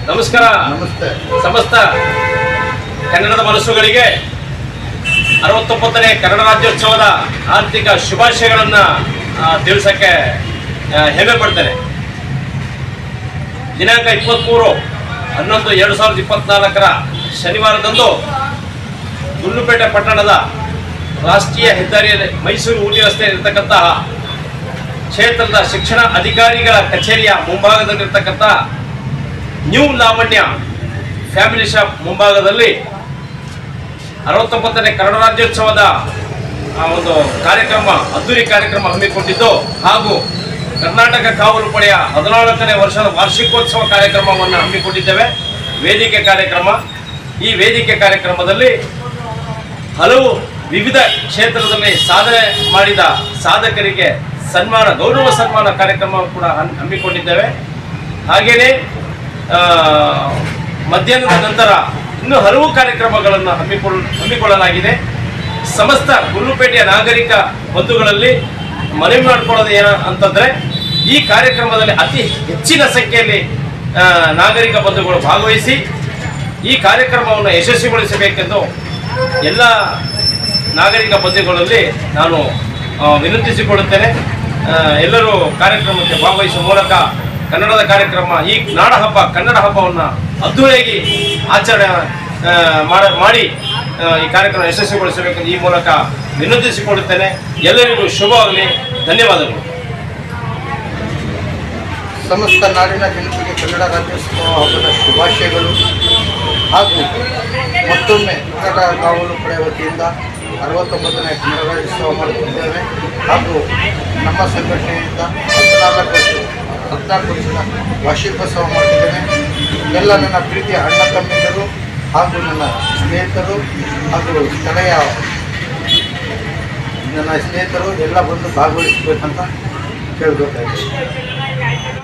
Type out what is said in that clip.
ನಮಸ್ಕಾರ. ನಮಸ್ತೆ. ಸಮಸ್ತ ಕನ್ನಡದ ಮನಸ್ಸುಗಳಿಗೆ 69ನೇ ಕನ್ನಡ ರಾಜ್ಯೋತ್ಸವದ ಆರ್ಥಿಕ ಶುಭಾಶಯಗಳನ್ನು ತಿಳಿಸಕ್ಕೆ ಹೆಮ್ಮೆ ಪಡ್ತೇನೆ. ದಿನಾಂಕ 23/11/2024 ಶನಿವಾರದಂದು ಗುಂಡ್ಲುಪೇಟೆ ಪಟ್ಟಣದ ರಾಷ್ಟ್ರೀಯ ಹೆದ್ದಾರಿಯಲ್ಲಿ ಮೈಸೂರು ಊಟಿ ರಸ್ತೆಯಲ್ಲಿರ್ತಕ್ಕಂತಹ ಕ್ಷೇತ್ರದ ಶಿಕ್ಷಣ ಅಧಿಕಾರಿಗಳ ಕಚೇರಿಯ ಮುಂಭಾಗದಲ್ಲಿರ್ತಕ್ಕಂಥ ನ್ಯೂ ಲಾವಣ್ಯ ಫ್ಯಾಮಿಲಿ ಶಾಪ್ ಮುಂಭಾಗದಲ್ಲಿ 69ನೇ ಕನ್ನಡ ರಾಜ್ಯೋತ್ಸವದ ಒಂದು ಕಾರ್ಯಕ್ರಮ, ಅದ್ದೂರಿ ಕಾರ್ಯಕ್ರಮ ಹಮ್ಮಿಕೊಂಡಿದ್ದು ಹಾಗೂ ಕರ್ನಾಟಕ ಕಾವಲು ಪಡೆಯ 14ನೇ ವರ್ಷದ ವಾರ್ಷಿಕೋತ್ಸವ ಕಾರ್ಯಕ್ರಮವನ್ನು ಹಮ್ಮಿಕೊಂಡಿದ್ದೇವೆ. ವೇದಿಕೆ ಕಾರ್ಯಕ್ರಮ. ಈ ವೇದಿಕೆ ಕಾರ್ಯಕ್ರಮದಲ್ಲಿ ಹಲವು ವಿವಿಧ ಕ್ಷೇತ್ರದಲ್ಲಿ ಸಾಧನೆ ಮಾಡಿದ ಸಾಧಕರಿಗೆ ಸನ್ಮಾನ, ಗೌರವ ಸನ್ಮಾನ ಕಾರ್ಯಕ್ರಮ ಕೂಡ ಹಮ್ಮಿಕೊಂಡಿದ್ದೇವೆ. ಹಾಗೆಯೇ ಮಧ್ಯಾಹ್ನದ ನಂತರ ಇನ್ನೂ ಹಲವು ಕಾರ್ಯಕ್ರಮಗಳನ್ನು ಹಮ್ಮಿಕೊಳ್ಳಲಾಗಿದೆ. ಸಮಸ್ತ ಗುಂಡ್ಲುಪೇಟೆಯ ನಾಗರಿಕ ಬಂಧುಗಳಲ್ಲಿ ಮನವಿ ಮಾಡಿಕೊಳ್ಳೋದು ಏನು ಅಂತಂದರೆ, ಈ ಕಾರ್ಯಕ್ರಮದಲ್ಲಿ ಅತಿ ಹೆಚ್ಚಿನ ಸಂಖ್ಯೆಯಲ್ಲಿ ನಾಗರಿಕ ಬಂಧುಗಳು ಭಾಗವಹಿಸಿ ಈ ಕಾರ್ಯಕ್ರಮವನ್ನು ಯಶಸ್ವಿಗೊಳಿಸಬೇಕೆಂದು ಎಲ್ಲ ನಾಗರಿಕ ಬಂಧುಗಳಲ್ಲಿ ನಾನು ವಿನಂತಿಸಿಕೊಳ್ಳುತ್ತೇನೆ. ಎಲ್ಲರೂ ಕಾರ್ಯಕ್ರಮಕ್ಕೆ ಭಾಗವಹಿಸುವ ಮೂಲಕ ಕನ್ನಡದ ಕಾರ್ಯಕ್ರಮ, ಈ ನಾಡ ಹಬ್ಬ, ಕನ್ನಡ ಹಬ್ಬವನ್ನು ಅದ್ದೂರಿಯಾಗಿ ಆಚರಣೆ ಮಾಡಿ ಈ ಕಾರ್ಯಕ್ರಮ ಯಶಸ್ವಿಗೊಳಿಸಬೇಕೆಂದು ಈ ಮೂಲಕ ವಿನಂತಿಸಿಕೊಳ್ಳುತ್ತೇನೆ. ಎಲ್ಲರಿಗೂ ಶುಭವಾಗಲಿ. ಧನ್ಯವಾದಗಳು. ಸಮಸ್ತ ನಾಡಿನ ಜನತೆಗೆ ಕನ್ನಡ ರಾಜ್ಯೋತ್ಸವ ಹಬ್ಬದ ಶುಭಾಶಯಗಳು. ಹಾಗೂ ಮತ್ತೊಮ್ಮೆ ಕನ್ನಡ ಕಾವಲು ಪಡೆ ವತಿಯಿಂದ 69ನೇ ಕನ್ನಡ ರಾಜ್ಯೋತ್ಸವ ಮಾಡುತ್ತಿದ್ದೇವೆ. ಹಾಗೂ ನಮ್ಮ ಸಂಘಟನೆಯಿಂದ 14 ವರ್ಷದ ವಾರ್ಷಿಕೋತ್ಸವ ಮಾಡುತ್ತಿದ್ದೇನೆ. ಎಲ್ಲ ನನ್ನ ಪ್ರೀತಿಯ ಅಣ್ಣ ತಮ್ಮಿದರು ಹಾಗೂ ನನ್ನ ಸ್ನೇಹಿತರು ಹಾಗೂ ನನ್ನ ಸ್ನೇಹಿತರು ಎಲ್ಲ ಬಂದು ಭಾಗವಹಿಸಬೇಕಂತ ಕೇಳಬೇಕಾಗಿದೆ.